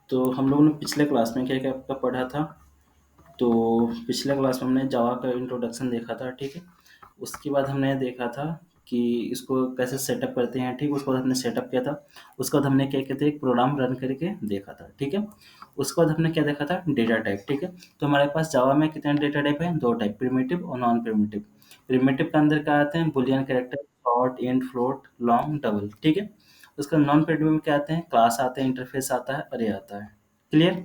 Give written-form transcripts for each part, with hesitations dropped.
तो हम लोगों ने पिछले क्लास में क्या क्या आपका पढ़ा था। तो पिछले क्लास में हमने जावा का इंट्रोडक्शन देखा था, ठीक है। उसके बाद हमने देखा था कि इसको कैसे सेटअप करते हैं, ठीक। उसके बाद हमने सेटअप किया था। उसके बाद हमने क्या किया था, एक प्रोग्राम रन करके देखा था, ठीक है। उसके बाद हमने क्या देखा था, डेटा टाइप, ठीक है। तो हमारे पास जावा में कितने डेटा टाइप है, दो टाइप, प्रिमिटिव और नॉन प्रिमिटिव। प्रिमिटिव के अंदर क्या आते हैं, Boolean character, short, int, float, long, double, ठीक है। उसका नॉन प्रिमिटिव में क्या आते हैं, क्लास आते हैं, इंटरफेस आता है, अरे आता है। क्लियर।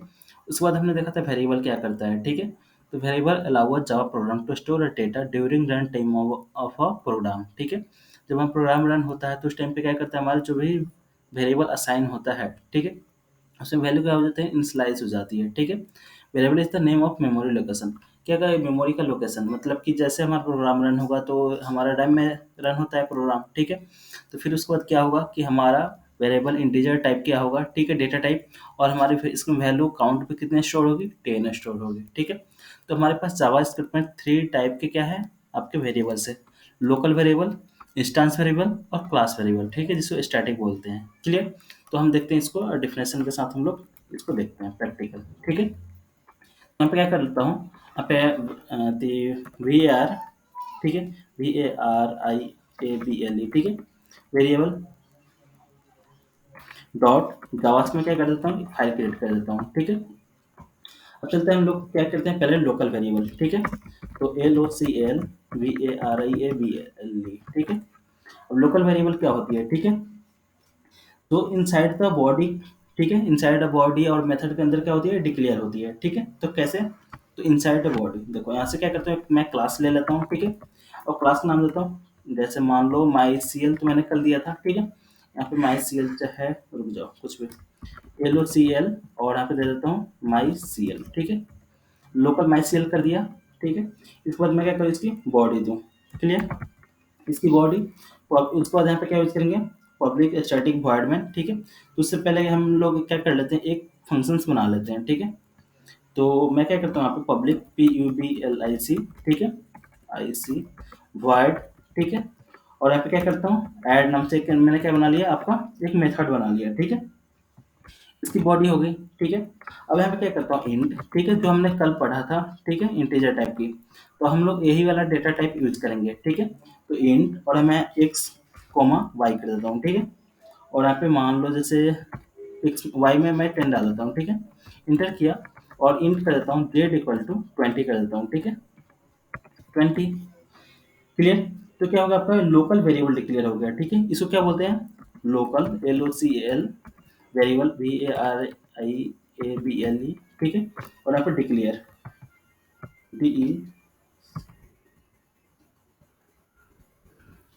उसके बाद हमने देखा था वेरिएबल क्या करता है, ठीक है। तो variable allow a Java program to store a data during run time of a program, ठीक है। जब हम प्रोग्राम रन होता है तो उस टाइम पे क्या करता है, हमारा जो भी वेरिएबल असाइन होता है, ठीक है, उसमें वैल्यू क्या हो जाती है, इनिशियलाइज हो जाती है, ठीक है। Variable is the name of memory location. क्या का मेमोरी का लोकेशन, मतलब कि जैसे हमारा प्रोग्राम रन होगा तो हमारा रैम में रन होता है प्रोग्राम, ठीक है। तो फिर उसके बाद क्या होगा कि हमारा वेरिएबल इंटीजर टाइप क्या होगा, ठीक है, डेटा टाइप। और हमारी फिर इसमें वैल्यू काउंट पे कितने स्टोर होगी, 10 स्टोर होगी, ठीक है। तो हमारे पास जावास्क्रिप्ट में 3 टाइप के क्या है, आपके वेरिएबल्स है। लोकल वेरिएबल, इंस्टेंस वेरिएबल और क्लास वेरिएबल, ठीक है, जिसको स्टैटिक बोलते हैं। क्लियर। तो हम देखते हैं इसको डेफिनेशन के साथ हम लोग इसको देखते हैं प्रैक्टिकल, ठीक है। यहाँ पे क्या कर लेता हूँ, यहाँ पे वी आर, ठीक है, VARIABLE, ठीक है, वेरिएबल डॉट जावास में क्या कर देता हूँ, फाइल क्रिएट कर देता हूँ, ठीक है। अब चलते हैं हम लोग क्या करते हैं, पहले लोकल वेरिएबल, ठीक है। तो LOCL VARIABLE, ठीक है। अब लोकल वेरिएबल क्या होती है, ठीक है। तो इनसाइड द बॉडी, ठीक है, इनसाइड द बॉडी और मेथड के अंदर क्या होती है, डिक्लेयर होती है, ठीक है। तो कैसे, तो इनसाइड द बॉडी देखो, यहाँ से क्या करते हैं, मैं क्लास ले लेता हूँ, ठीक है। और क्लास का नाम देता हूँ, जैसे मान लो माई सी एल, तो मैंने कर दिया था, ठीक है। यहाँ पे माई सी एल है, रुक जाओ कुछ भी, LOCL, और यहाँ पे दे देता हूँ माई सी एल, ठीक है। लोकल माई सी एल कर दिया, ठीक है। इसके बाद मैं क्या करूँ, इसकी बॉडी दूँ, क्लियर। इसकी बॉडी, उसके बाद यहाँ पे क्या यूज करेंगे, पब्लिक स्टैटिक वॉइड में, ठीक है। तो उससे पहले हम लोग क्या कर लेते हैं, एक फंक्शंस बना लेते हैं, ठीक है। तो मैं क्या करता हूँ, यहाँ पे पब्लिक PUBLIC, ठीक है, IC वॉइड, ठीक है। और यहाँ पे क्या करता हूँ, ऐड नाम से मैंने क्या बना लिया, आपका एक मेथड बना लिया, ठीक है। इसकी बॉडी हो गई, ठीक है। अब यहाँ पे क्या करता हूँ, इंट, ठीक है, जो हमने कल पढ़ा था, ठीक है, इंटीजर टाइप की। तो हम लोग यही वाला डेटा टाइप यूज करेंगे, ठीक है। तो इंट, और मैं x कोमा y कर देता हूँ, ठीक है। और यहाँ पे मान लो जैसे x y में मैं 10 डाल देता हूँ, ठीक है। इंटर किया और इंट कर देता हूँ z = 20 कर देता हूँ, ठीक है, 20। क्लियर। तो क्या होगा, आपका लोकल वेरिएबल डिक्लेयर हो गया, ठीक है। इसको क्या बोलते हैं, लोकल, LOCL वेरिएबल VARIABLE, ठीक है। और यहाँ पर डिक्लेयर DE,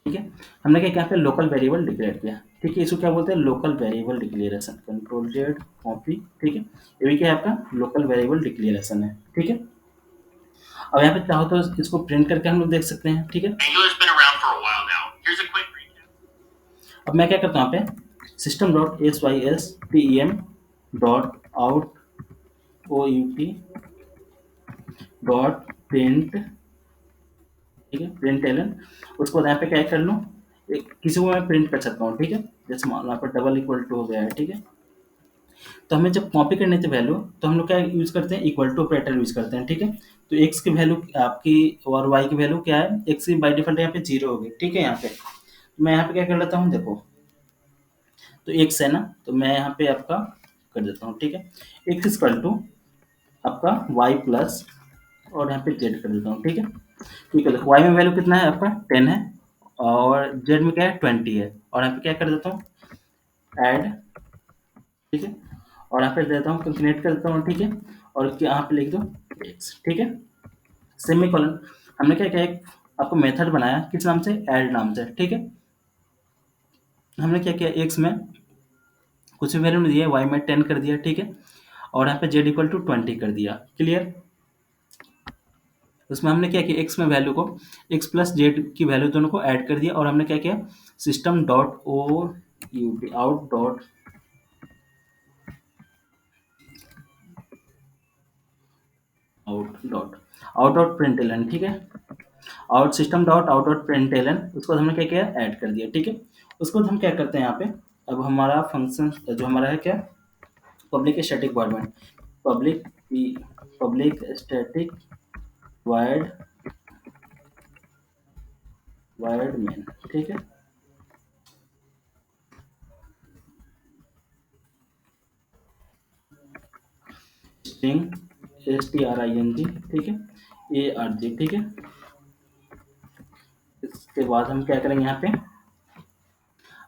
ठीक है। हमने क्या किया, यहाँ पे लोकल वेरिएबल डिक्लेयर किया, ठीक है। इसको क्या बोलते हैं, local variable declaration, control Z copy, ठीक है। ये भी क्या है, आपका लोकल वेरिएबल डिक्लेरेशन है, ठीक है। अब यहाँ पे चाहो तो इसको प्रिंट करके हम लोग देख सकते हैं, ठीक है। अब मैं क्या करता हूँ, यहाँ पे system.system.out.print, ठीक है, प्रिंट एलन। उसको यहाँ पे क्या कर लूँ, किसी को मैं प्रिंट कर सकता हूँ, ठीक है। जैसे मान लो यहाँ पर डबल इक्वल टू हो गया है, ठीक है। तो हमें जब कॉपी करनी थी वैल्यू, तो हम लोग क्या यूज करते हैं, इक्वल टू ऑपरेटर यूज करते हैं, ठीक है। तो एक्स की वैल्यू आपकी और वाई की वैल्यू क्या है, एक्स की बाई डिफॉल्ट यहाँ पे 0 होगी, ठीक है। यहाँ पे तो मैं यहाँ पे क्या कर लेता हूँ, देखो, तो एक्स है ना, तो मैं यहाँ पे आपका कर देता हूँ, ठीक है। एक्स इक्वल टू आपका वाई प्लस, और यहाँ पे जेड कर देता हूँ, ठीक है। ठीक है, देखो वाई में वैल्यू कितना है, आपका 10 है, और जेड में क्या है, 20 है। और यहाँ पे क्या कर देता हूँ, ऐड, ठीक है। और यहाँ पे देता हूँ, कैलकुलेट कर देता हूँ, ठीक है। और यहाँ पे लिख दो एक्स, ठीक है, सेमीकोलन। हमने क्या किया, एक आपको मेथड बनाया, किस नाम से, ऐड नाम से, ठीक है। हमने क्या किया, एक्स में कुछ भी वैल्यू नहीं दिया, वाई में 10 कर दिया, ठीक है। और यहाँ पे जेड इक्वल टू 20 कर दिया, क्लियर। उसमें हमने क्या किया, एक्स में वैल्यू को, एक्स प्लस जेड की वैल्यू दोनों को ऐड कर दिया। और हमने क्या किया, system dot O U T out dot out dot println, ठीक है। Out system dot out dot println, उसको हमने क्या किया, ऐड कर दिया, ठीक है। उसको हम क्या करते हैं यहाँ पे, अब हमारा फंक्शन जो हमारा है क्या, public static void main, public public static void void main, ठीक है। स्ट्रिंग STRING, ठीक है, ARG, ठीक है। इसके बाद हम क्या करेंगे यहाँ पे,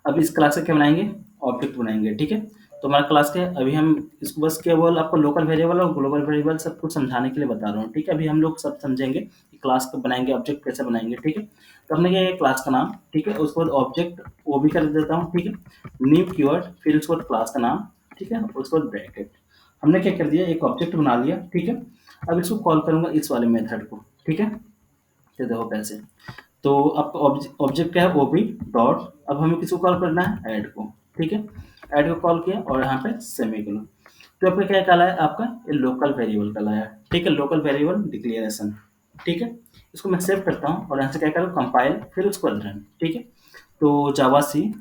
अब इस क्लास का क्या बनाएंगे, ऑब्जेक्ट बनाएंगे, ठीक है। तो हमारा क्लास क्या है, अभी हम इसको बस केवल आपको लोकल वेरिएबल और ग्लोबल वेरिएबल सब कुछ समझाने के लिए बता रहा हूँ, ठीक है। अभी हम लोग सब समझेंगे कि क्लास को बनाएंगे, ऑब्जेक्ट कैसे बनाएंगे, ठीक है। तो हमने क्या किया, क्लास का नाम, ठीक है, उसके बाद ऑब्जेक्ट वो भी कर देता हूँ, ठीक है, न्यू कीवर्ड, फिर उसके बाद क्लास का नाम, ठीक है, उसके बाद ब्रैकेट। हमने क्या कर दिया, एक ऑब्जेक्ट बना लिया, ठीक है। अब इसको कॉल करूंगा इस वाले मेथड को, ठीक है। तो देखो कैसे, तो आपका ऑब्जेक्ट क्या है, ओबी डॉट, अब हमें किसको कॉल करना है, ऐड को, ठीक है। ऐड को कॉल किया और यहाँ पे सेमीकोलन। तो आपका क्या कहलाया, आपका ये लोकल वेरिएबल कहलाया, ठीक है, लोकल वेरिएबल डिक्लेरेशन, ठीक है। इसको मैं सेव करता हूँ और यहाँ से क्या करूँ, कंपाइल, फिर उसको रन, ठीक है। तो जावा सी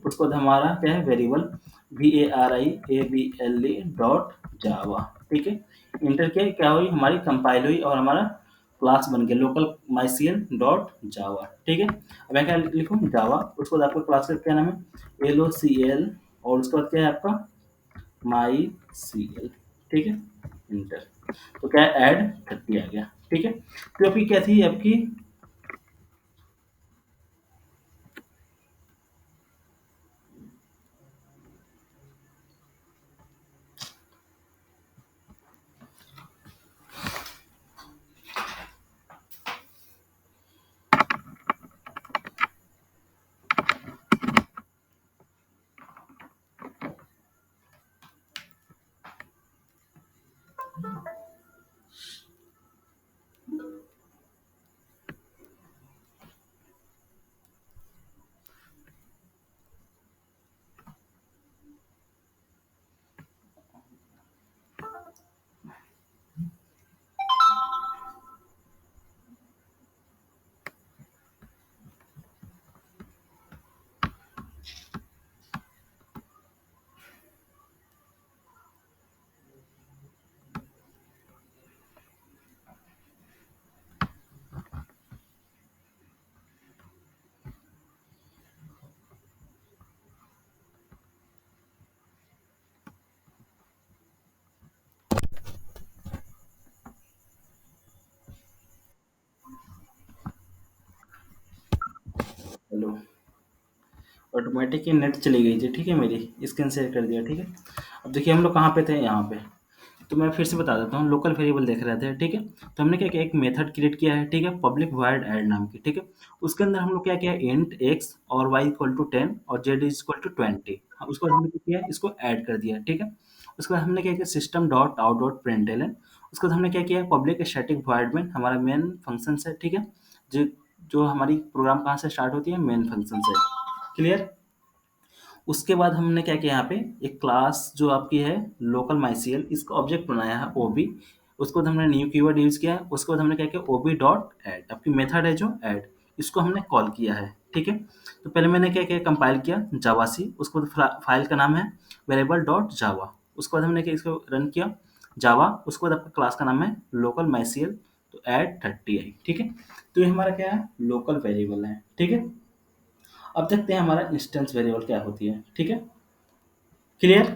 उसको हमारा क्या है, वेरिएबल VARIABLE डॉट जावा, ठीक है। इंटर किया, क्या हुई, हमारी कंपाइल हुई और हमारा क्लास बन गया लोकल माइसियल डॉट जावा, ठीक है। अब मैं क्या लिखूँ, जावा, उसके बाद आपका क्लास का क्या नाम है, LOCL, और उसके बाद क्या है आपका माई सी एल, ठीक है, इंटर। तो क्या है, ऐड 30 आ गया, ठीक है। तो आपकी क्या थी, आपकी हेलो, ऑटोमेटिक ही नेट चली गई थी, ठीक है, मेरी स्क्रीन शेयर कर दिया, ठीक है। अब देखिए हम लोग कहाँ पे थे, यहाँ पे। तो मैं फिर से बता देता हूँ, लोकल वेरिएबल देख रहे थे, ठीक है। तो हमने क्या किया, एक मेथड क्रिएट किया है, ठीक है, पब्लिक वॉइड ऐड नाम की, ठीक है। उसके अंदर हम लोग क्या किया, इंट एक्स और वाई इक्वल टू 10 और जेड इज इक्वल टू 20, उसको हमने क्या किया, इसको ऐड कर दिया, ठीक है। उसके बाद हमने क्या किया, system dot out dot println, उसके बाद हमने क्या किया, पब्लिक स्टैटिक वॉइड में हमारा मेन फंक्शन है, ठीक है। जो जो हमारी प्रोग्राम कहाँ से स्टार्ट होती है, मेन फंक्शन से, क्लियर। उसके बाद हमने क्या किया, यहाँ पे एक क्लास जो आपकी है लोकल माइसियल, इसका ऑब्जेक्ट बनाया है ओबी, उसके बाद हमने न्यू कीवर्ड यूज किया है, उसके बाद हमने क्या किया, ओबी डॉट ऐड, आपकी मेथड है जो ऐड, इसको हमने कॉल किया है, ठीक है। तो पहले मैंने क्या किया, कंपाइल किया जावासी, उसके बाद फाइल का नाम है वेरिएबल डॉट जावा, उसके बाद हमने क्या इसको रन किया जावा, उसके बाद आपका क्लास का नाम है लोकल माइसियल, तो ऐड 30 आई, ठीक है। तो ये हमारा क्या है, लोकल वेरिएबल है, ठीक है। अब देखते हैं हमारा इंस्टेंस वेरिएबल क्या होती है, ठीक है, क्लियर।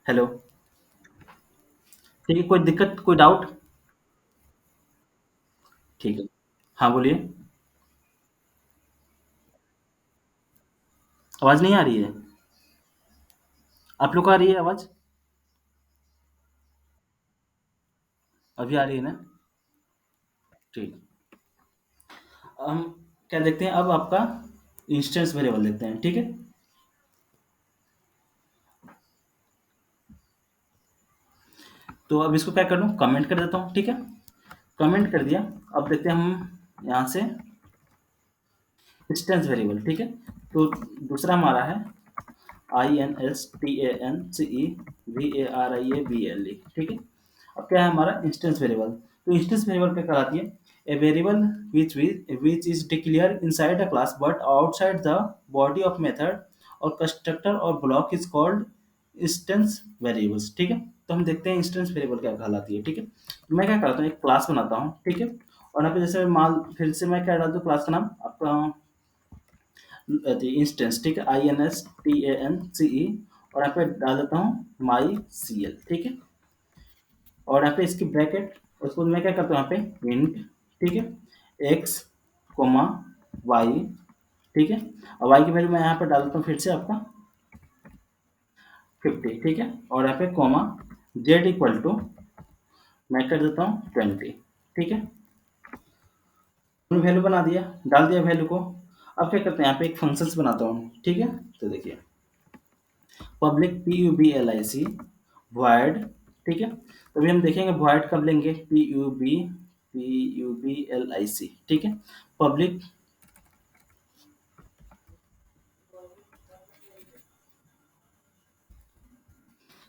हेलो, ठीक है, कोई दिक्कत, कोई डाउट, ठीक है। हाँ बोलिए, आवाज़ नहीं आ रही है, आप लोग को आ रही है आवाज़, अभी आ रही है ना, ठीक। हम क्या देखते हैं, अब आपका इंस्टेंस वेरिएबल देखते हैं, ठीक है। तो अब इसको क्या कर लूँ, कमेंट कर देता हूँ, ठीक है, कमेंट कर दिया। अब देखते हैं हम यहाँ से इंस्टेंस वेरिएबल, ठीक है। तो दूसरा हमारा है INSTANCE VARIABLE, ठीक है। अब क्या है हमारा इंस्टेंस वेरिएबल, तो इंस्टेंस वेरिएबल क्या कहलाती है, a variable which is declared inside a class but outside the body of method और कंस्ट्रक्टर और block is called instance variables, ठीक है। तो हम देखते हैं इंस्टेंस वेरिएबल क्या कहलाती है, ठीक है। तो मैं क्या करता हूँ, एक क्लास बनाता हूँ, ठीक है। और यहाँ पे जैसे मान फिर से मैं क्या डाल दूँ, क्लास का नाम आपका इंस्टेंस, ठीक है, INSTANCE, और यहाँ पे डाल देता हूँ माई CL, ठीक है। और यहाँ पे इसकी ब्रैकेट, उसको मैं क्या करता हूँ यहाँ पे इंट, ठीक है, एक्स कोमा वाई, ठीक है। और वाई की वैल्यू मैं यहाँ पे डाल देता हूँ फिर से आपका 50, ठीक है। और यहाँ पे कोमा जेड इक्वल टू मैं कर देता हूँ 20, ठीक है। वैल्यू बना दिया, डाल दिया वैल्यू को। अब क्या करते हैं, यहाँ पे एक फंक्शंस बनाता हूँ, ठीक है। तो देखिए पब्लिक PUBLIC void, ठीक है। तो अभी हम देखेंगे void कब लेंगे, PUBLIC, ठीक है। पब्लिक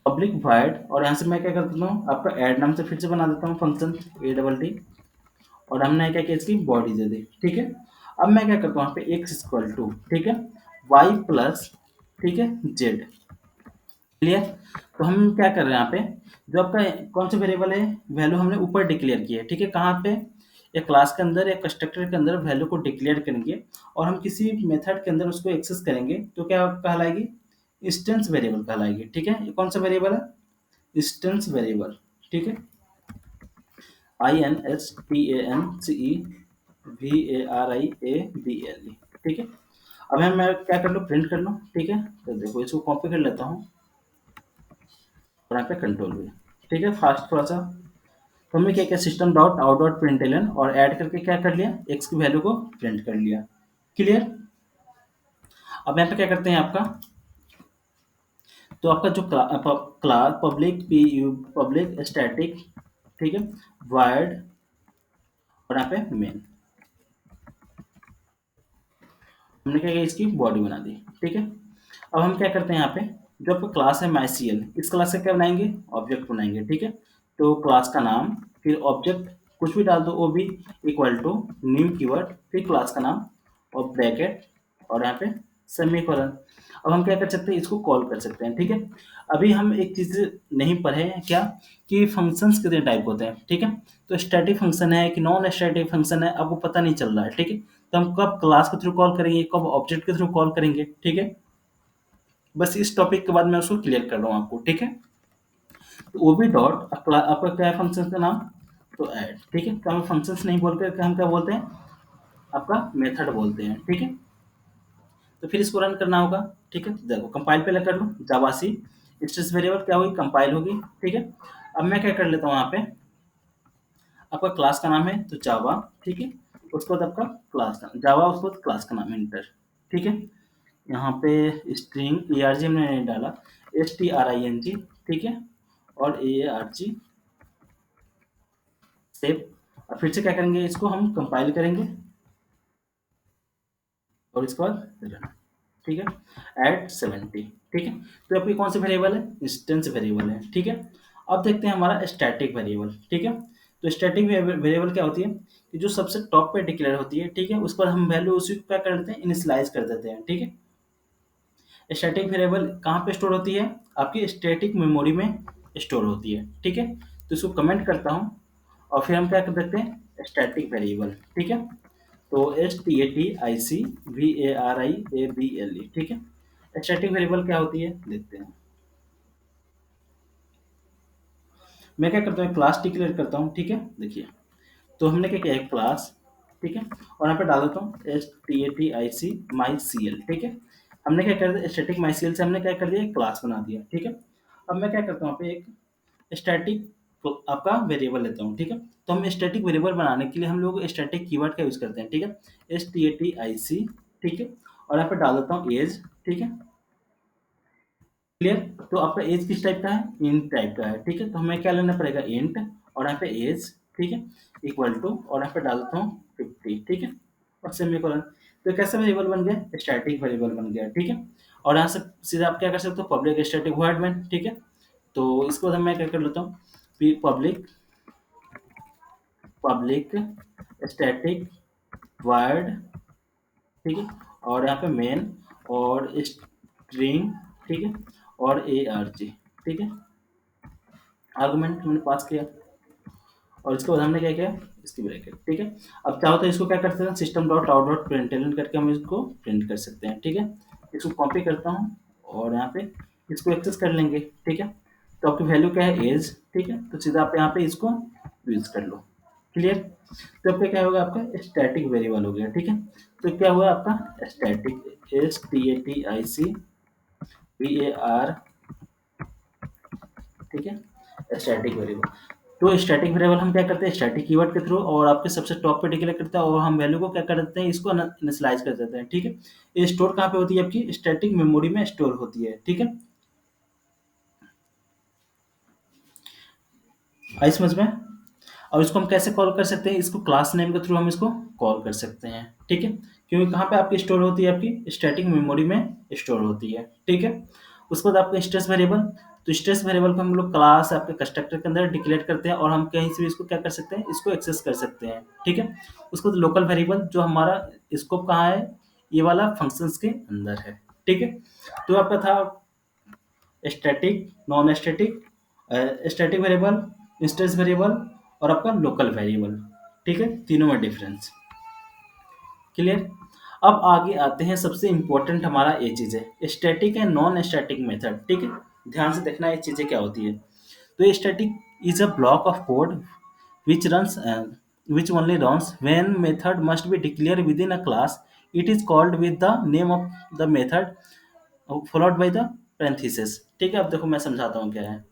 पब्लिक void, और यहाँ से मैं क्या कर देता हूँ, आपका ऐड नाम से फिर से बना देता हूँ फंक्शन ADD, और हमने क्या किया, इसकी बॉडी दे दी, ठीक है। अब मैं क्या करता हूँ, यहाँ पे x इक्वल टू, ठीक है, y प्लस, ठीक है, z, क्लियर। तो हम क्या कर रहे हैं यहाँ पे, जो आपका कौन सा वेरिएबल है, वैल्यू हमने ऊपर डिक्लेयर की है, ठीक है। कहाँ पे, एक क्लास के अंदर, एक कंस्ट्रक्टर के अंदर वैल्यू को डिक्लेयर करेंगे, और हम किसी मेथड के अंदर उसको एक्सेस करेंगे तो क्या कहलाएगी, इंस्टेंस वेरिएबल कहलाएगी, ठीक है। ये कौन सा वेरिएबल है, इंस्टेंस वेरिएबल, ठीक है, INSTANCEVARIABLE, ठीक है। अब मैं क्या कर लूँ, प्रिंट कर लूँ, ठीक है। तो देखो इसको कॉपी कर लेता हूँ, और यहाँ पे कंट्रोल भी, ठीक है, फास्ट थोड़ा सा। तो हमने क्या किया, system dot out dot println और ऐड करके क्या कर लिया, एक्स की वैल्यू को प्रिंट कर लिया, क्लियर। अब यहाँ पे क्या करते हैं आपका, तो आपका जो क्लास पब्लिक स्टैटिक, ठीक है, वायर्ड, और यहाँ पे मेन, हमने क्या किया, इसकी बॉडी बना दी, ठीक है। अब हम क्या करते हैं, यहाँ पे जो आपका क्लास है MyCL, इस क्लास का क्या बनाएंगे, ऑब्जेक्ट बनाएंगे, ठीक है। तो क्लास का नाम, फिर ऑब्जेक्ट कुछ भी डाल दो, वो भी इक्वल टू न्यू कीवर्ड, फिर क्लास का नाम और ब्रैकेट, और यहाँ पे सेमीकोलन। अब हम क्या कर सकते हैं, इसको कॉल कर सकते हैं, ठीक है। अभी हम एक चीज नहीं पढ़े हैं क्या, कि फंक्शंस कितने टाइप होते हैं, ठीक है। तो स्टैटिक फंक्शन है कि नॉन स्टैटिक फंक्शन है, आपको पता नहीं चल रहा है, ठीक है। तो हम कब क्लास के थ्रू कॉल करेंगे, कब ऑब्जेक्ट के थ्रू कॉल करेंगे, ठीक है। बस इस टॉपिक के बाद मैं उसको क्लियर कर रहा हूँ आपको, ठीक है। तो वो भी डॉट आपका क्या है फंक्शन का नाम, तो ऐड, ठीक है। तो हम फंक्शंस नहीं बोल कर हम क्या बोलते हैं, आपका मेथड बोलते हैं, ठीक है। तो फिर इसको रन करना होगा, ठीक है। देखो कंपाइल पहले कर लो, जावासी इंस्टेंस वेरिएबल क्या होगी, कंपाइल होगी, ठीक है। अब मैं क्या कर लेता हूँ, यहाँ पे आपका क्लास का नाम है तो जावा, ठीक है। उसके बाद आपका क्लास का जावा, उसके बाद क्लास का नाम इंटर, ठीक है। यहाँ पे स्ट्रिंग ARG हमने नहीं डाला, STRING, ठीक है, और AARG सेव। और फिर से क्या करेंगे, इसको हम कंपाइल करेंगे, और इसके बाद रन, ठीक है, एट 70, ठीक है। तो आपकी कौन सा वेरिएबल है, इंस्टेंस वेरिएबल है, ठीक है। अब देखते हैं हमारा स्टैटिक वेरिएबल, ठीक है। तो स्टैटिक वेरिएबल क्या होती है, कि जो सबसे टॉप पे डिक्लेयर होती है, ठीक है, उस पर हम वैल्यू उसी को क्या कर देते हैं, इनिशियलाइज कर देते हैं, ठीक है। स्टैटिक वेरिएबल कहाँ पे स्टोर होती है, आपकी स्टैटिक मेमोरी में स्टोर होती है, ठीक है। तो इसको कमेंट करता हूँ, और फिर हम क्या कर देते हैं, स्टैटिक वेरिएबल, ठीक है। तो STATIC VARIABLE, ठीक है। स्टैटिक वेरिएबल क्या होती है, देखते हैं। मैं क्या करता हूँ, क्लास डिक्लेयर करता हूँ, ठीक है। देखिए तो हमने क्या किया, एक क्लास, ठीक है, और यहाँ पे डाल देता हूँ STATIC MyCL, ठीक है। हमने क्या कर दिया, स्टैटिक MyCL से हमने क्या कर दिया, एक क्लास बना दिया, ठीक है। अब मैं क्या करता हूँ, यहाँ पे एक स्टैटिक आपका वेरिएबल लेता हूँ, ठीक है। तो हम स्टैटिक वेरिएबल बनाने के लिए हम लोग स्टैटिक कीवर्ड का यूज करते हैं, ठीक है, STATIC, ठीक है। और यहाँ पे डाल देता हूँ एज, ठीक है, क्लियर। तो आपका एज किस टाइप का है, इंट टाइप का है, ठीक है। तो हमें क्या लेना पड़ेगा, इंट, और यहाँ पे एज, ठीक है, इक्वल टू, और यहाँ पे डाल देता हूँ 50, ठीक है, और सेमीकोलन। तो कैसा वेरिएबल बन गया, स्टैटिक वेरिएबल बन गया, ठीक है। और यहाँ से सीधा आप क्या कर सकते हो, पब्लिक स्टैटिक वॉइड में, ठीक है। तो इसको मैं क्या कर लेता हूँ, पब्लिक पब्लिक स्टैटिक वायर्ड, ठीक है, और यहाँ पे मेन और स्ट्रिंग, ठीक है, और ARG, ठीक है, आर्गुमेंट मैंने पास किया और इसके बाद हमने क्या किया, इसकी ब्रैकेट, ठीक है। अब चाहो तो इसको क्या कर सकते हैं, system dot out dot println करके हम इसको प्रिंट कर सकते हैं, ठीक है। इसको कॉपी करता हूँ और यहाँ पे इसको एक्सेस कर लेंगे, ठीक है। तो आपकी वैल्यू क्या है, एज, ठीक है, तो सीधा आप यहाँ पे इसको यूज कर लो, क्लियर। तो आपका क्या होगा, आपका स्टैटिक वेरिएबल हो गया, ठीक है। तो क्या हुआ आपका स्टैटिक, STATIC ठीक है, स्टैटिक वेरिएबल। तो स्टैटिक वेरिएबल हम क्या करते हैं, स्टैटिक कीवर्ड के थ्रू और आपके सबसे टॉप पे डिक्लेयर करते हैं और हम वैल्यू को क्या कर देते हैं, इसको इनिशियलाइज कर देते हैं, ठीक है। ये स्टोर कहाँ पे होती है, आपकी स्टैटिक मेमोरी में स्टोर होती है, ठीक है। आई समझ में। और इसको हम कैसे कॉल कर सकते हैं, इसको क्लास नेम के थ्रू हम इसको कॉल कर सकते हैं, ठीक है। क्योंकि कहाँ पे आपकी स्टोर होती है, आपकी स्टैटिक मेमोरी में स्टोर होती है, ठीक है। उसके बाद आपका स्ट्रेस वेरिएबल, तो स्ट्रेस वेरिएबल को हम लोग क्लास आपके कंस्ट्रक्टर के अंदर डिक्लेयर करते हैं और हम कहीं से भी इसको क्या कर सकते हैं, इसको एक्सेस कर सकते हैं, ठीक है। उसके बाद लोकल वेरिएबल, जो हमारा स्कोप कहाँ है, ये वाला फंक्शंस के अंदर है, ठीक है। तो आपका था static, non static, static variable, instance variable और आपका लोकल वेरिएबल, ठीक है, तीनों में डिफरेंस, क्लियर। अब आगे आते हैं, सबसे इंपॉर्टेंट हमारा ये चीज़ है static and non static method, ठीक है। ध्यान से देखना ये चीज़ें क्या होती है। तो static is a block of code which runs which only runs when method must be declared within a class. It is called with the name of the method followed by the parenthesis, ठीक है। अब देखो मैं समझाता हूँ क्या है।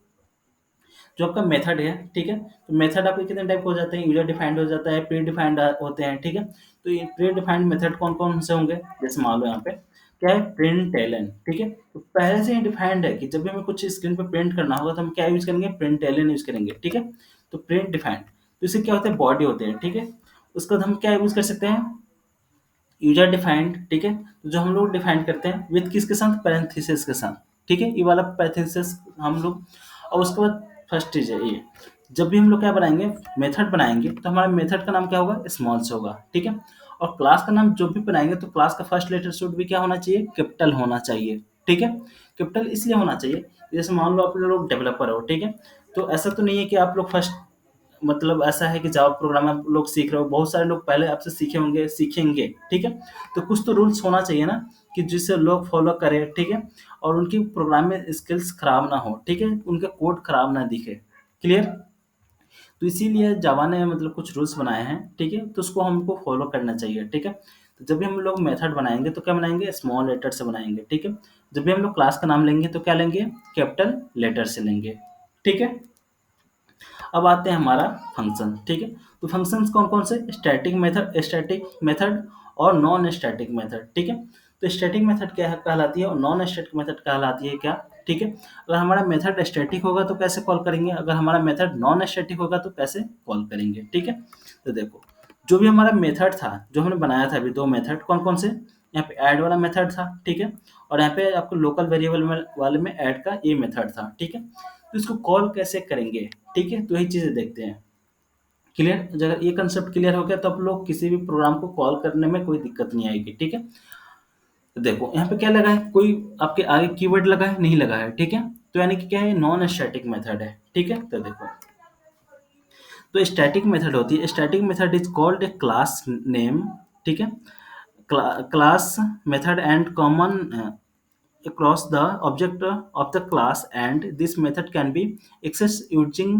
जो आपका मेथड है, ठीक है, तो मेथड आपके कितने टाइप हो जाते हैं, यूजर डिफाइंड हो जाता है, प्री डिफाइंड होते हैं, ठीक है। तो ये प्री डिफाइंड मेथड कौन कौन से होंगे, जैसे मान लो यहाँ पे क्या है, प्रिंट एलन, ठीक है। तो पहले से ही डिफाइंड है कि जब भी हमें कुछ स्क्रीन पे प्रिंट करना होगा तो हम क्या यूज करेंगे, प्रिंट एलन यूज करेंगे, ठीक है। तो प्रिंट डिफाइंड, तो इससे क्या होता है, बॉडी होते हैं, ठीक है। उसके बाद हम क्या यूज कर सकते हैं, यूजर डिफाइंड, ठीक है। तो जो हम लोग डिफाइन करते हैं विथ किसके साथ, पैरेंथेसिस के साथ, ठीक है, ये वाला पैरेंथेसिस हम लोग। और उसके बाद फर्स्ट चीज है ये, जब भी हम लोग क्या बनाएंगे, मेथड बनाएंगे, तो हमारा मेथड का नाम क्या होगा, स्मॉल से होगा, ठीक है। और क्लास का नाम जब भी बनाएंगे तो क्लास का फर्स्ट लेटर शुड भी क्या होना चाहिए, कैपिटल होना चाहिए, ठीक है। कैपिटल इसलिए होना चाहिए, जैसे मान लो आप लोग डेवलपर हो, ठीक है। तो ऐसा तो नहीं है कि आप लोग फर्स्ट, मतलब ऐसा है कि जावा प्रोग्राम आप लोग सीख रहे हो, बहुत सारे लोग पहले आपसे सीखे होंगे, सीखेंगे, ठीक है। तो कुछ तो रूल्स होना चाहिए ना, कि जिससे लोग फॉलो करें, ठीक है। और उनकी प्रोग्राम में स्किल्स खराब ना हो, ठीक है, उनके कोड खराब ना दिखे, क्लियर। तो इसीलिए जावा ने मतलब कुछ रूल्स बनाए हैं, ठीक है, तो उसको हमको फॉलो करना चाहिए, ठीक है। तो जब भी हम लोग मेथड बनाएंगे तो क्या बनाएंगे, स्मॉल लेटर से बनाएंगे, ठीक है। जब भी हम लोग क्लास का नाम लेंगे तो क्या लेंगे, कैपिटल लेटर से लेंगे, ठीक है। अब आते हैं हमारा फंक्शन, ठीक है। तो फंक्शंस कौन कौन से, स्टैटिक मेथड और नॉन स्टैटिक मेथड, ठीक है। तो स्टैटिक मेथड क्या कहलाती है और नॉन स्टैटिक मेथड कहलाती है क्या, ठीक है। अगर हमारा मेथड स्टैटिक होगा तो कैसे कॉल करेंगे, अगर हमारा मेथड नॉन स्टैटिक होगा तो कैसे कॉल करेंगे, ठीक है। तो देखो, जो भी हमारा मेथड था, जो हमने बनाया था अभी दो मेथड, कौन कौन से, यहाँ पे ऐड वाला मेथड था, ठीक है। और यहाँ पे आपको लोकल वेरिएबल वाले में ऐड का ये मेथड था, ठीक है। तो इसको कॉल कैसे करेंगे, ठीक है, तो यही चीजें देखते हैं, क्लियर। अगर ये कंसेप्ट क्लियर हो गया तो आप लोग किसी भी प्रोग्राम को कॉल करने में कोई दिक्कत नहीं आएगी, ठीक है। तो देखो यहाँ पे क्या लगा है, कोई आपके आगे कीवर्ड लगा है, नहीं लगा है, ठीक है। तो यानी कि क्या है, नॉन स्टैटिक मेथड है, ठीक है। तो देखो, तो स्टैटिक मेथड होती है, static method is called a class name, ठीक है। Class method and common across the object of the class, and this method can be accessed using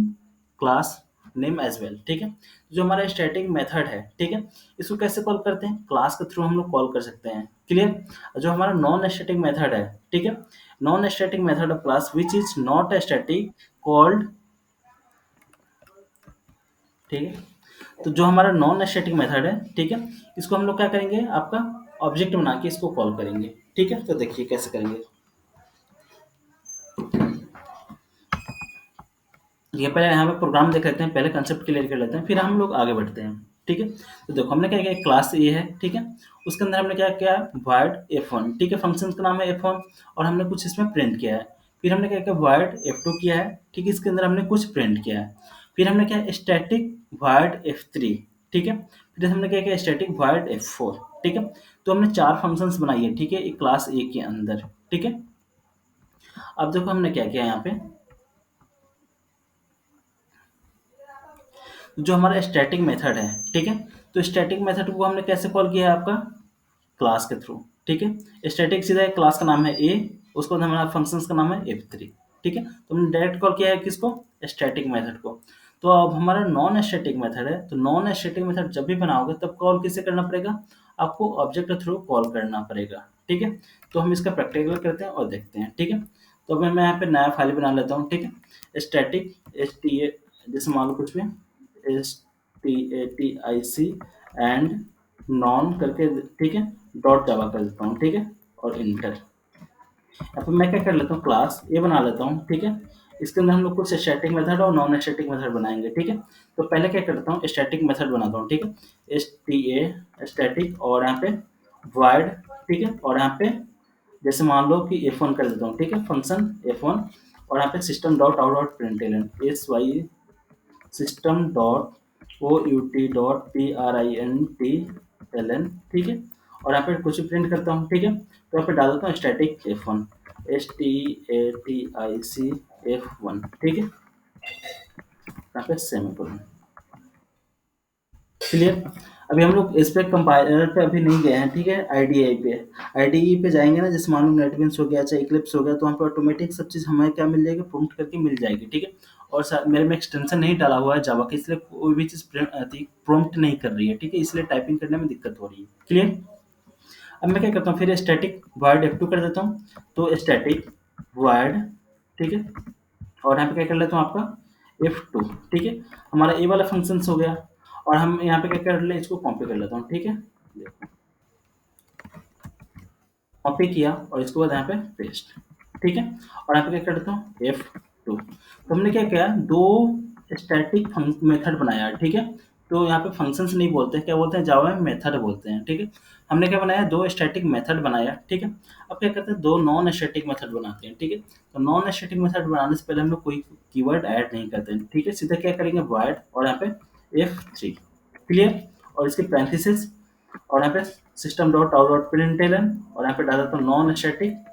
class name as well, ठीक है। जो हमारा स्टैटिक मेथड है, ठीक है, इसको कैसे कॉल करते हैं, क्लास के थ्रू हम लोग कॉल कर सकते हैं, क्लियर। जो हमारा नॉन स्टैटिक मेथड है, ठीक है, non static method of class which is not static called, ठीक है। तो जो हमारा नॉन स्टैटिक मेथड है, ठीक है, इसको हम लोग क्या करेंगे, आपका ऑब्जेक्ट बना के इसको कॉल करेंगे, ठीक है। तो देखिए कैसे करेंगे, ये पहले यहाँ पे प्रोग्राम देख लेते हैं, पहले कंसेप्ट क्लियर कर लेते हैं, फिर हम लोग आगे बढ़ते हैं, ठीक है। तो देखो हमने क्या किया, क्लास ए है, ठीक है, उसके अंदर हमने क्या किया, void f1, ठीक है, फंक्शन का नाम है f1 और हमने कुछ इसमें प्रिंट किया है। फिर हमने क्या किया, void f2 किया है, ठीक है, इसके अंदर हमने कुछ प्रिंट किया है। फिर हमने क्या, स्टैटिक void f3, ठीक है। फिर हमने क्या किया, स्टैटिक void f4, ठीक है। तो हमने चार फंक्शंस बनाई है, ठीक है, एक क्लास ए के अंदर, ठीक है। अब देखो हमने क्या किया यहाँ पे, जो हमारा स्टैटिक मेथड है, ठीक है, तो स्टैटिक मेथड को हमने कैसे कॉल किया है आपका, क्लास के थ्रू, ठीक है। स्टैटिक सीधा एक क्लास का नाम है ए, उसको हमारा फंक्शंस का नाम है f3, ठीक है। तो हमने डायरेक्ट कॉल किया है किसको, स्टैटिक मेथड को। तो अब हमारा नॉन स्टैटिक मेथड है, तो नॉन स्टैटिक मेथड जब भी बनाओगे तब कॉल किससे करना पड़ेगा, आपको ऑब्जेक्ट के थ्रू कॉल करना पड़ेगा, ठीक है। तो हम इसका प्रैक्टिकल करते हैं और देखते हैं, ठीक है। तो अब मैं यहाँ पे नया फाइल बना लेता हूँ, ठीक है। स्टैटिक एस टी ए, जैसे मान लो कुछ भी, S T A T I C and non करके, ठीक है, डॉट जावा कर देता हूँ, ठीक है, और इंटर। अब मैं क्या कर लेता हूँ, क्लास ए बना लेता हूँ, ठीक है। इसके अंदर हम लोग कुछ स्टैटिक मेथड और नॉन स्टैटिक मेथड बनाएंगे, ठीक है। तो पहले क्या करता हूँ, स्टैटिक मेथड बनाता हूँ, ठीक है। एस टी ए स्टैटिक, और यहाँ पे void, ठीक है, और यहाँ पे जैसे मान लो कि F1 कर देता हूँ, ठीक है, फंक्शन F1, और यहाँ पे system dot out dot println, S Y system dot O U T dot P R I N T L N, ठीक है। और यहाँ पे कुछ भी प्रिंट करता हूँ, ठीक है। तो यहाँ पे डाल देता हूँ static F1, S T A T I C F1, ठीक है, यहाँ पे सेमीकोलन। क्लियर। अभी हम लोग इस पे कंपाइलर पे अभी नहीं गए हैं, ठीक है। आईडीई पे, आईडीई पे जाएंगे ना, जैसे मान लो नेटबिंस हो गया चाहे इक्लिप्स हो गया, तो वहाँ पे ऑटोमेटिक सब चीज़ हमें क्या मिल जाएगी, प्रोम्प्ट करके मिल जाएगी, ठीक है। और मेरे में एक्सटेंशन नहीं डाला हुआ है जावा का, इसलिए कोई भी चीज़ प्रोम्प्ट नहीं कर रही है, ठीक है, इसलिए टाइपिंग करने में दिक्कत हो रही है। क्लियर। अब मैं क्या करता हूँ, फिर स्टैटिक void F2 कर देता हूँ, तो स्टैटिक void, ठीक है, और यहाँ पे क्या कर लेता हूँ आपका F2, ठीक है। हमारा ये वाला फंक्शंस हो गया, और हम यहाँ पे क्या कर ले, इसको कॉपी कर लेता हूँ, ठीक है। कॉपी किया और इसके बाद यहाँ पे पेस्ट, ठीक है। और यहाँ पे क्या कर देता हूँ F2। तो हमने क्या किया, दो स्टैटिक मेथड बनाया, ठीक है। तो यहाँ पे फंक्शंस नहीं बोलते हैं, क्या बोलते हैं, जावा में मेथड बोलते हैं, ठीक है। हमने क्या बनाया, दो स्टैटिक मेथड बनाया, ठीक है। अब क्या करते हैं, दो नॉन स्टैटिक मेथड बनाते हैं, ठीक है। तो नॉन स्टैटिक मेथड बनाने से पहले हम लोग कोई कीवर्ड ऐड नहीं करते हैं, ठीक है। सीधा क्या करेंगे, void, और यहाँ पे F3, क्लियर। और इसके पैरेंथेसिस, और यहाँ पे system dot out dot println, और यहाँ पे डाल देता हूँ non static,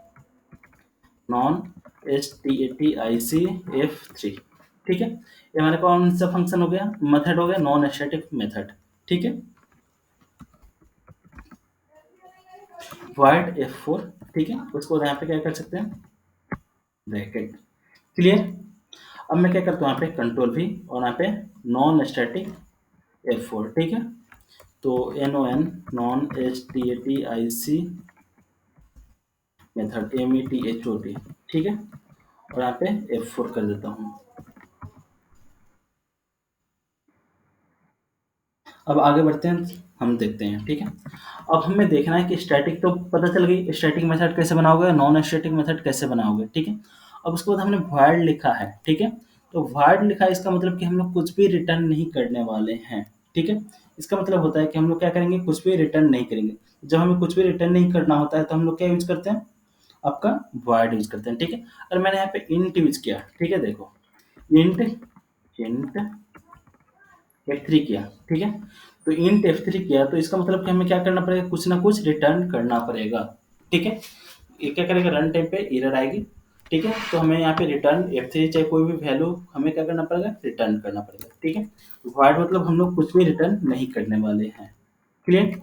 non S T A T I C F3, ठीक है। ये हमारे कौन सा फंक्शन हो गया, मेथड हो गया, नॉन स्टैटिक मेथड, ठीक है। void F4, ठीक है, उसको यहाँ पे क्या कर सकते हैं, ब्रैकेट, क्लियर। अब मैं क्या करता हूँ, यहाँ पे कंट्रोल भी, और यहाँ पे नॉन स्टैटिक F4, ठीक है। तो NON, non S T A T I C method, METHOD, ठीक है, और यहाँ पे F4 कर देता हूँ। अब आगे बढ़ते हैं, हम देखते हैं, ठीक है। अब हमें देखना है कि स्टैटिक तो पता चल गई, स्टैटिक मेथड कैसे बनाओगे, नॉन स्टैटिक मेथड कैसे बनाओगे, ठीक है। अब उसके बाद हमने void लिखा है, ठीक है। तो void लिखा है, इसका मतलब कि हम लोग कुछ भी रिटर्न नहीं करने वाले हैं, ठीक है। इसका मतलब होता है कि हम लोग क्या करेंगे, कुछ भी रिटर्न नहीं करेंगे। जब हमें कुछ भी रिटर्न नहीं करना होता है तो हम लोग क्या यूज करते हैं, आपका void यूज करते हैं, ठीक है। और मैंने यहाँ पे int यूज किया, ठीक है, देखो int, int F3 किया, ठीक है। तो int F3 किया, तो इसका मतलब कि हमें क्या करना पड़ेगा, कुछ ना कुछ रिटर्न करना पड़ेगा, ठीक है। ये क्या करेगा, रन टाइम पे एरर आएगी, ठीक है। तो हमें यहाँ पे रिटर्न F3 चाहे कोई भी वैल्यू हमें क्या करना पड़ेगा, रिटर्न करना पड़ेगा, ठीक है। void मतलब हम लोग कुछ भी रिटर्न नहीं करने वाले हैं, क्लियर।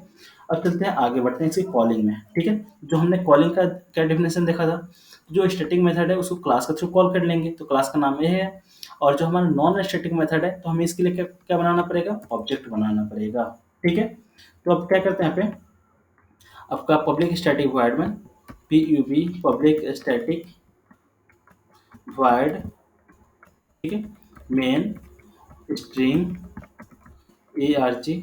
अब चलते हैं आगे बढ़ते हैं इसकी कॉलिंग में, ठीक है। जो हमने कॉलिंग का क्या डेफिनेशन देखा था, जो स्टैटिक मेथड है उसको क्लास के थ्रू कॉल कर लेंगे, तो क्लास का नाम ये है। और जो हमारा नॉन स्टैटिक मेथड है, तो हमें इसके लिए क्या क्या बनाना पड़ेगा, ऑब्जेक्ट बनाना पड़ेगा, ठीक है। तो अब क्या करते हैं यहाँ पे, आपका पब्लिक स्टैटिक void में PUB पब्लिक स्टैटिक void, ठीक है, मेन स्ट्रिंग ARG,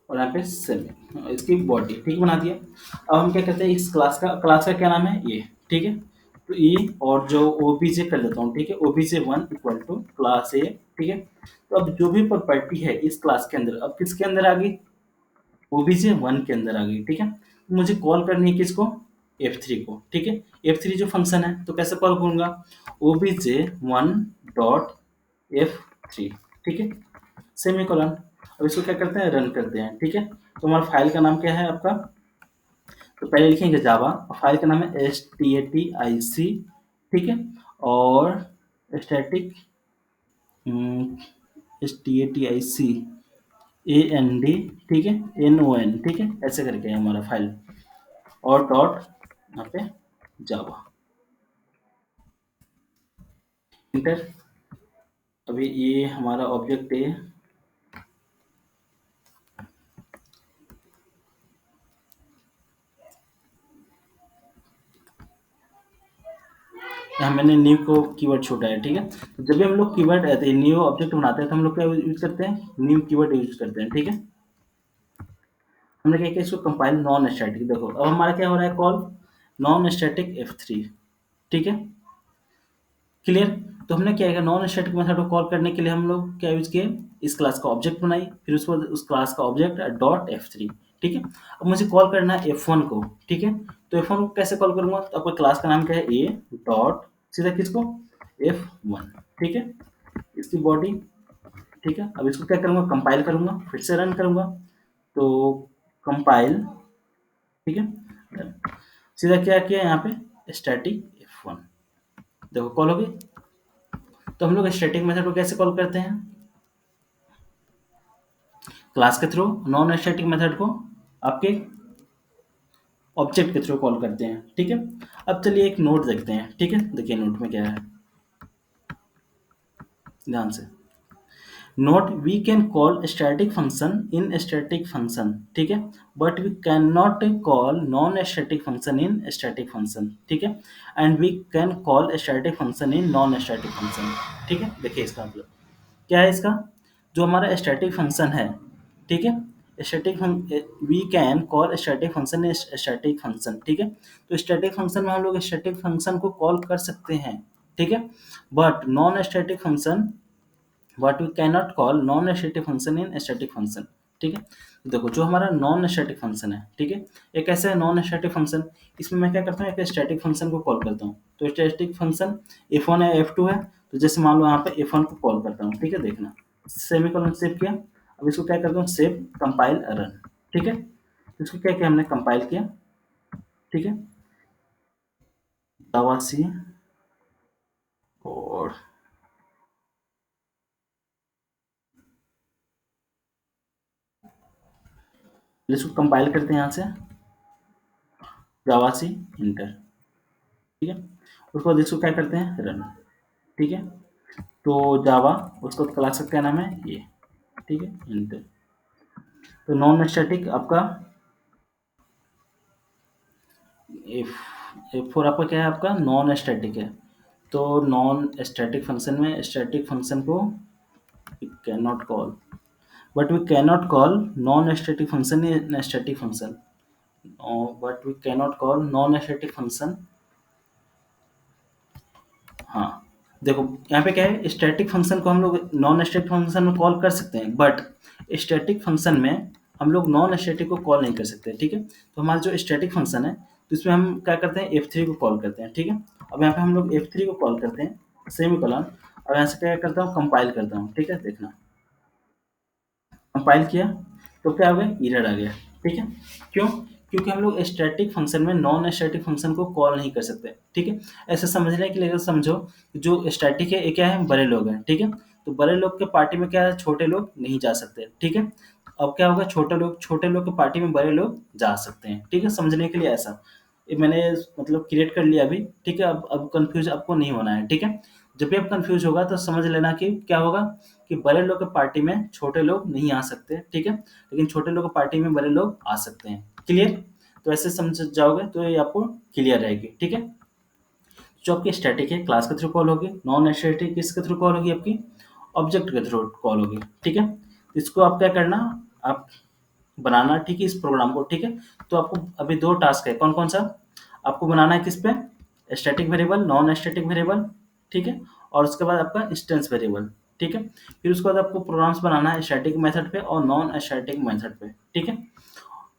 और यहाँ पे सेमी, इसकी बॉडी, ठीक बना दिया। अब हम क्या करते हैं, इस क्लास का क्या नाम है, ये, ठीक है। तो ये और जो ओबीजे कर देता हूँ, ठीक है, OBJ1 इक्वल टू क्लास ए, ठीक है। तो अब जो भी प्रॉपर्टी है इस क्लास के अंदर, अब किसके अंदर आ गई, OBJ1 के अंदर आ गई, ठीक है। तो मुझे कॉल करनी है किसको, F3 को, ठीक है। F3 जो फंक्शन है, तो कैसे कॉल करूंगा, OBJ1 डॉट F3, ठीक है, सेमीकोलन। अब इसको क्या करते हैं, रन करते हैं, ठीक है। तो हमारा फाइल का नाम क्या है आपका, तो पहले लिखेंगे जावा, और फाइल का नाम है static, ठीक है। और स्टैटिक, static and, ठीक है, non, ठीक है, ऐसे करके है हमारा फाइल, और डॉट यहाँ पे जावा, इंटर। अभी ये हमारा ऑब्जेक्ट है, यहाँ मैंने न्यू को कीवर्ड छोड़ा है, ठीक है। तो जब भी हम लोग कीवर्ड न्यू ऑब्जेक्ट बनाते हैं तो हम लोग क्या यूज करते हैं, न्यू कीवर्ड यूज करते हैं, ठीक है। हमने क्या किया, इसको कंपाइल नॉन स्टैटिक, देखो अब हमारा क्या हो रहा है, कॉल नॉन स्टैटिक F3, ठीक है, क्लियर। तो हमने क्या किया, नॉन स्टैटिक मेथड को कॉल करने के लिए हम लोग क्या यूज किए, इस क्लास का ऑब्जेक्ट बनाई, फिर उसको उस क्लास का ऑब्जेक्ट डॉट F3, ठीक है। अब मुझे कॉल करना है F1 को, ठीक है। तो F1 को कैसे कॉल करूंगा, तो आपका क्लास का नाम क्या है, ए डॉट सीधा किसको, F1, ठीक है, इसकी बॉडी, ठीक है। अब इसको क्या करूंगा, कंपाइल करूंगा, फिर से रन करूंगा, तो कंपाइल, ठीक है, सीधा क्या किया यहाँ पे, स्टैटिक F1, देखो कॉल हो गई। तो हम लोग स्टैटिक मेथड को कैसे कॉल करते हैं, क्लास के थ्रू, नॉन स्टैटिक मेथड को आपके ऑब्जेक्ट के थ्रू कॉल करते हैं, ठीक है। अब चलिए एक नोट देखते हैं, ठीक है, देखिए नोट में क्या है, ध्यान से। Note, we can call static function in static function, ठीक है, but we can not call non static function in static function, ठीक है, and we can call static function in non static function, ठीक है। देखिए इसका मतलब क्या है, इसका जो हमारा स्टैटिक फंक्शन है, ठीक है, static we can call static function is static function, ठीक है। तो स्टैटिक फंक्शन में हम लोग स्टैटिक फंक्शन को कॉल कर सकते हैं, ठीक है, but non static function, but we can not call non static function in static function, ठीक है। तो देखो जो हमारा नॉन स्टैटिक फंक्शन है, ठीक है, एक ऐसा है नॉन स्टैटिक फंक्शन, इसमें मैं क्या करता हूँ, एक स्टैटिक फंक्शन को कॉल करता हूँ, तो स्टैटिक फंक्शन F1 है, F2 है, तो जैसे मान लो यहाँ पे F1 को कॉल करता हूँ, ठीक है, देखना, सेमीकोलन सेव किया, अब इसको क्या करता हूँ, सेव कंपाइल रन, ठीक है। तो इसको क्या किया हमने, कंपाइल किया, ठीक है, जावा सी, और इसको कंपाइल करते हैं यहाँ से, जावा सी, इंटर, ठीक है। उसके बाद इसको क्या करते हैं, रन, ठीक है। तो जावा, उसको क्लास का क्या नाम है, ये, ठीक है, इंटर। तो नॉन स्टैटिक आपका F4 आपका क्या है, आपका नॉन स्टैटिक है। तो नॉन स्टैटिक फंक्शन में स्टैटिक फंक्शन को can not call, but we can not call non static function in static function, but we can not call non static function, हाँ, देखो यहाँ पे क्या है, स्टैटिक फंक्शन को हम लोग नॉन स्टैटिक फंक्शन में कॉल कर सकते हैं, बट स्टैटिक फंक्शन में हम लोग नॉन स्टैटिक को कॉल नहीं कर सकते, ठीक है। तो हमारा जो स्टैटिक फंक्शन है, तो इसमें हम क्या करते हैं, F3 को कॉल करते हैं, ठीक है। अब यहाँ पे हम लोग F3 को कॉल करते हैं, सेमीकोलन, और यहाँ से क्या करता हूँ, कंपाइल करता हूँ, ठीक है, देखना, कंपाइल किया, तो क्या हो गया, एरर आ गया, ठीक है। क्यों, क्योंकि हम लोग स्टैटिक फंक्शन में नॉन स्टैटिक फंक्शन को कॉल नहीं कर सकते, ठीक है। ऐसे समझने के लिए अगर समझो, जो स्टैटिक है ये क्या है, बड़े लोग हैं, ठीक है। तो बड़े लोग के पार्टी में क्या है, छोटे लोग नहीं जा सकते, ठीक है। अब क्या होगा, छोटे लोग के पार्टी में बड़े लोग जा सकते हैं, ठीक है, समझने के लिए ऐसा ये मैंने मतलब क्रिएट कर लिया अभी, ठीक है। अब कंफ्यूज आपको नहीं होना है, ठीक है। जब भी आप कंफ्यूज होगा तो समझ लेना कि क्या होगा, कि बड़े लोग के पार्टी में छोटे लोग नहीं आ सकते, ठीक है, लेकिन छोटे लोग के पार्टी में बड़े लोग आ सकते हैं, क्लियर। तो ऐसे समझ जाओगे तो ये आपको क्लियर रहेगी, ठीक है। जो आपकी स्टैटिक है क्लास के थ्रू कॉल होगी, नॉन स्टैटिक किसके थ्रू कॉल होगी, आपकी ऑब्जेक्ट के थ्रू कॉल होगी, ठीक है। इसको आप क्या करना, आप बनाना, ठीक है, इस प्रोग्राम को, ठीक है। तो आपको अभी दो टास्क है, कौन कौन सा, आपको बनाना है किस पे, static variable, non static variable, ठीक है, और उसके बाद आपका इंस्टेंस वेरिएबल, ठीक है। फिर उसके बाद आपको प्रोग्राम्स बनाना है स्टैटिक मेथड पे और नॉन स्टैटिक मेथड पे, ठीक है।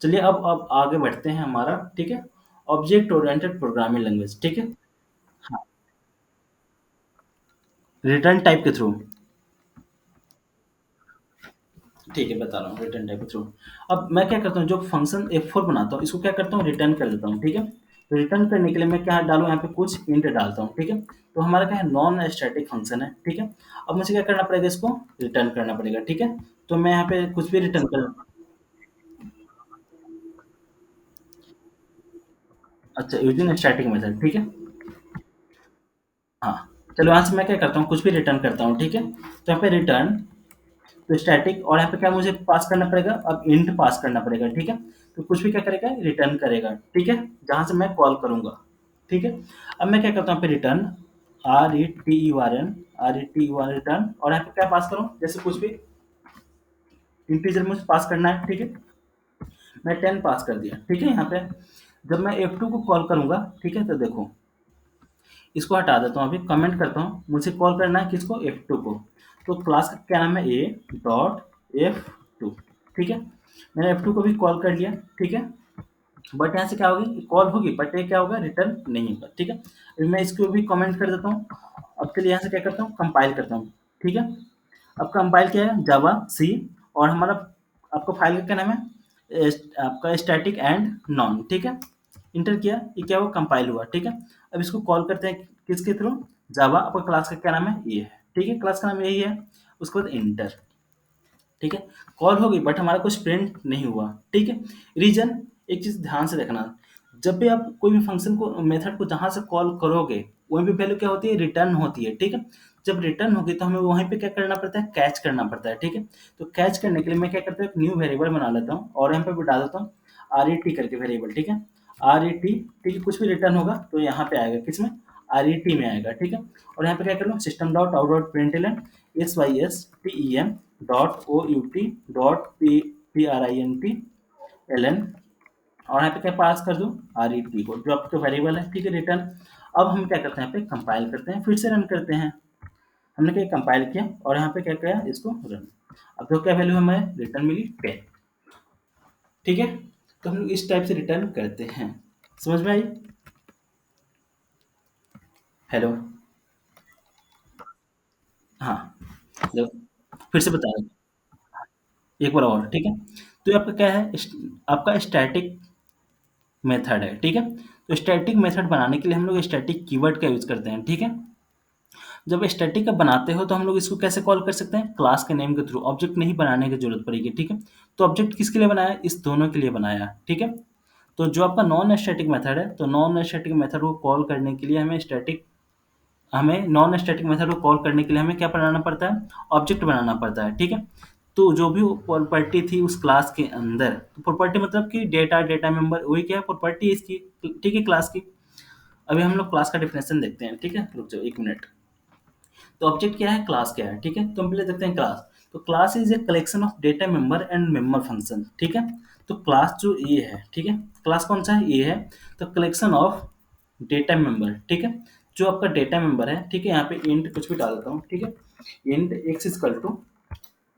चलिए अब आगे बढ़ते हैं हमारा, ठीक है, ऑब्जेक्ट ओरिएंटेड प्रोग्रामिंग लैंग्वेज, ठीक है। हाँ, रिटर्न टाइप के थ्रू, ठीक है, बता रहा हूँ रिटर्न टाइप के थ्रू। अब मैं क्या करता हूँ, जो फंक्शन F4 बनाता हूँ, इसको क्या करता हूँ, रिटर्न कर देता हूँ, ठीक है। तो रिटर्न करने के लिए मैं क्या डालूँ, यहाँ पे कुछ इंट डालता हूँ, ठीक है। तो हमारा क्या है, नॉन स्टैटिक फंक्शन है, ठीक है। अब मुझे क्या करना पड़ेगा, इसको रिटर्न करना पड़ेगा, ठीक है। तो मैं यहाँ पे कुछ भी रिटर्न कर, अच्छा, यूजिंग स्टैटिक मेथड, ठीक है। हाँ, चलो यहाँ से मैं क्या करता हूँ, कुछ भी रिटर्न करता हूँ, ठीक है। तो यहाँ पे रिटर्न, तो स्टैटिक, और यहाँ पे क्या मुझे पास करना पड़ेगा, अब इंट पास करना पड़ेगा, ठीक है। तो कुछ भी क्या करेगा, रिटर्न करेगा, ठीक है, जहां से मैं कॉल करूंगा, ठीक है। अब मैं क्या करता हूँ, पे रिटर्न RETURN रिटर्न, और यहाँ पे क्या पास करूँ, जैसे कुछ भी इंटीजर मुझे पास करना है, ठीक है। मैं 10 पास कर दिया, ठीक है। यहाँ पे जब मैं F2 को कॉल करूंगा, ठीक है, तो देखो, इसको हटा देता हूँ, अभी कमेंट करता हूँ, मुझे कॉल करना है किसको, F2 को। तो क्लास का क्या नाम है, A.F2, ठीक है। मैंने F2 को भी कॉल कर लिया, ठीक है। बट यहाँ से क्या होगी, कॉल होगी, बट ये क्या होगा, रिटर्न नहीं होगा, ठीक है। अभी मैं इसको भी कमेंट कर देता हूँ। अब के लिए यहाँ से क्या करता हूँ, कंपाइल करता हूँ, ठीक है। अब कंपाइल क्या है, जावा सी, और हमारा आपका फाइल का क्या नाम है, आपका स्टैटिक एंड नॉन, ठीक है। इंटर किया, ये क्या हुआ, कंपाइल हुआ, ठीक है। अब इसको कॉल करते हैं किसके थ्रू, जावा, आपका क्लास का क्या नाम है, ये है, ठीक है, क्लास का नाम यही है। उसके बाद इंटर, ठीक है। कॉल हो गई, बट हमारा कुछ प्रिंट नहीं हुआ, ठीक है। रीजन, एक चीज ध्यान से देखना, जब भी आप कोई भी फंक्शन को, मेथड को जहां से कॉल करोगे, वहीं पे वैल्यू क्या होती है, रिटर्न होती है, ठीक है। जब रिटर्न होगी तो हमें वहीं पे क्या करना पड़ता है, कैच करना पड़ता है, ठीक है। तो कैच करने के लिए मैं क्या करता हूँ, एक न्यू वेरिएबल बना लेता हूँ, और यहाँ पे भी डाल देता हूँ RET करके वेरिएबल, ठीक है। RET, ठीक है, कुछ भी रिटर्न होगा तो यहाँ पे आएगा, किसमें, RET में आएगा, ठीक है। और यहाँ पे क्या कर लो, system dot out dot println SYSTEM dot OUT dot PRINTLN, और यहाँ पे क्या पास कर दूँ, RET को, जो आपका वेरिएबल है, ठीक है, रिटर्न। अब हम क्या करते हैं, यहाँ पे कंपाइल करते हैं, फिर से रन करते हैं। हमने क्या कंपाइल किया, और यहाँ पे क्या किया, इसको रन। अब तो क्या वैल्यू हमें रिटर्न मिली, 10, ठीक है। तो हम लोग इस टाइप से रिटर्न करते हैं, समझ में आई। हेलो, हाँ, जब फिर से बता रहा हूँ, एक बार और, ठीक है। तो ये आपका क्या है, आपका स्टैटिक मेथड है, ठीक है। तो स्टैटिक मेथड बनाने के लिए हम लोग स्टैटिक कीवर्ड का यूज करते हैं, ठीक है। जब स्टैटिक का बनाते हो तो हम लोग इसको कैसे कॉल कर सकते हैं, क्लास के नेम के थ्रू, ऑब्जेक्ट नहीं बनाने की जरूरत पड़ेगी, ठीक है। तो ऑब्जेक्ट किसके लिए बनाया है, इस दोनों के लिए बनाया है, ठीक है। तो जो आपका नॉन स्टैटिक मेथड है, तो नॉन स्टैटिक मेथड को कॉल करने के लिए हमें नॉन स्टैटिक मेथड को कॉल करने के लिए हमें क्या बनाना पड़ता है, ऑब्जेक्ट बनाना पड़ता है, ठीक है। तो जो भी प्रॉपर्टी थी उस क्लास के अंदर, तो प्रॉपर्टी मतलब कि डेटा, डेटा मेंबर, वही क्या है, प्रॉपर्टी इसकी, ठीक है, क्लास की। अभी हम लोग क्लास का डिफिनेशन देखते हैं, ठीक है, रुक जाओ एक मिनट। तो ऑब्जेक्ट क्या है, क्लास क्या है, ठीक है। तो हम पहले देखते हैं क्लास। तो class is a collection of data member and member function, ठीक है। तो क्लास जो ये है, ठीक है, क्लास कौन सा है, ये है। तो कलेक्शन ऑफ डेटा मेंबर, ठीक है, जो आपका डेटा मेंबर है, ठीक है। यहाँ पे इंट कुछ भी डाल देता हूँ, ठीक है। इंट x इक्वल टू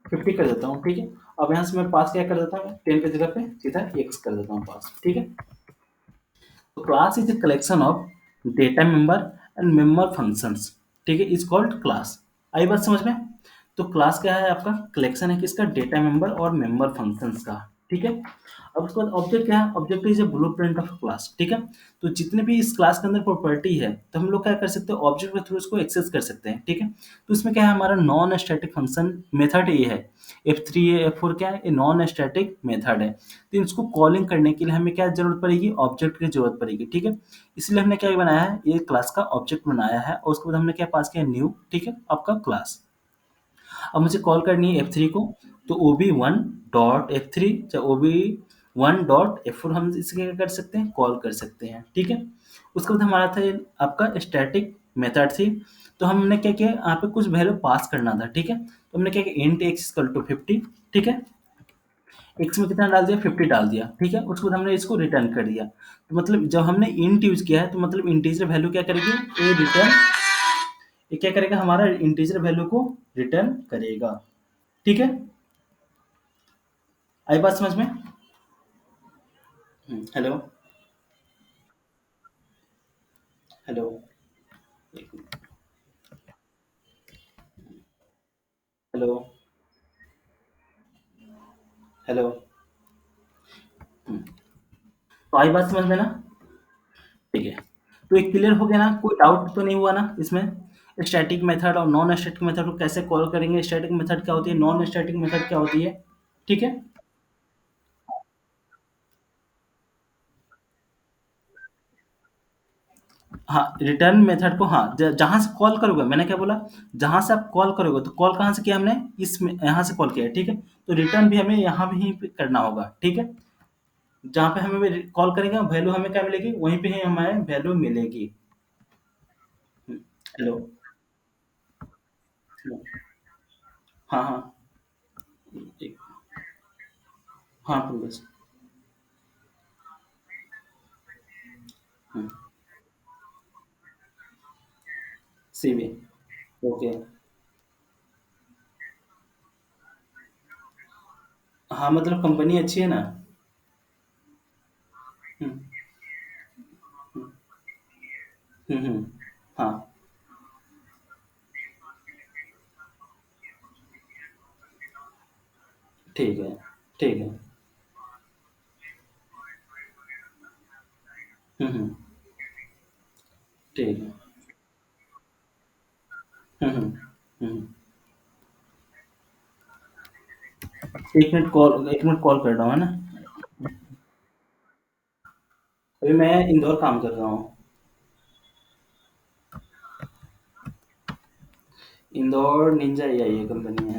50 कर देता हूँ, ठीक है। अब यहाँ से मैं पास क्या कर देता हूँ, 10 की जगह पे सीधा x कर देता हूँ पास, ठीक है। तो class is a collection of data member and member functions, ठीक है, इज कॉल्ड क्लास। आई बात समझ में। तो क्लास क्या है, आपका कलेक्शन है किसका, डेटा मेंबर और मेंबर फंक्शंस का, ठीक है। अब उसके बाद ऑब्जेक्ट क्या है, object is a blueprint of class, ठीक है। तो जितने भी इस क्लास के अंदर प्रॉपर्टी है, तो हम लोग क्या कर सकते हैं, ऑब्जेक्ट के थ्रू उसको एक्सेस कर सकते हैं, ठीक है। तो इसमें क्या है, हमारा नॉन स्टैटिक फंक्शन मेथड ये है। F3 है, F4 क्या है, ये नॉन स्टैटिक मेथड है। तो इसको कॉलिंग करने के लिए हमें क्या जरूरत पड़ेगी, ऑब्जेक्ट की जरूरत पड़ेगी, ठीक है। इसलिए हमने क्या बनाया है, ये क्लास का ऑब्जेक्ट बनाया है, और उसके बाद हमने क्या पास किया, न्यू, ठीक है, आपका क्लास। अब मुझे कॉल करनी है F3 को, तो OB1 डॉट F3 या OB1 डॉट F4, हम इसे क्या कर सकते हैं, कॉल कर सकते हैं, ठीक है। उसके बाद हमारा था ये आपका स्टैटिक मेथड थी। तो हमने क्या किया, यहाँ पे कुछ वैल्यू पास करना था, ठीक है। तो हमने क्या किया, इंट x इक्वल टू 50, ठीक है। एक्स में कितना डाल दिया, 50 डाल दिया, ठीक है। उसके बाद हमने इसको रिटर्न कर दिया। तो मतलब जब हमने इंट यूज किया है, तो मतलब इंटीजर वैल्यू क्या करेगी, ये रिटर्न, ये क्या करेगा, हमारा इंटीजर वैल्यू को रिटर्न करेगा, ठीक है। आई बात समझ में। Hello, hello, hello, hello. तो आई बात समझ में ना? ठीक है। तो ये क्लियर हो गया ना? कोई डाउट तो नहीं हुआ ना इसमें? स्टैटिक मेथड और नॉन स्टैटिक मेथड को कैसे कॉल करेंगे? स्टैटिक मेथड क्या होती है? नॉन स्टैटिक मेथड क्या होती है? ठीक है? हाँ, रिटर्न मेथड को, हाँ, जहाँ से कॉल करोगे, मैंने क्या बोला? जहाँ से आप कॉल करोगे, तो कॉल कहाँ से किया हमने? इसमें, यहाँ से कॉल किया है, ठीक है? तो रिटर्न भी हमें यहाँ भी ही पे करना होगा, ठीक है? जहाँ पे हमें कॉल करेंगे, वैल्यू हमें क्या मिलेगी? वहीं पे ही हमें वैल्यू मिलेगी। हुँ, हेलो? हाँ, हाँ। एक, हाँ, प्रोग्रेस। हुँ, सीवी, ओके। हाँ, मतलब कंपनी अच्छी है ना? हुँ, हुँ, हुँ। हाँ, ठीक है, ठीक है। हुँ, हुँ, ठीक है। हुँ, हुँ, हुँ। 1 मिनट कॉल कर रहा हूँ, है ना? अभी मैं इंदौर काम कर रहा हूँ। इंदौर निंजा एआई है कंपनी है।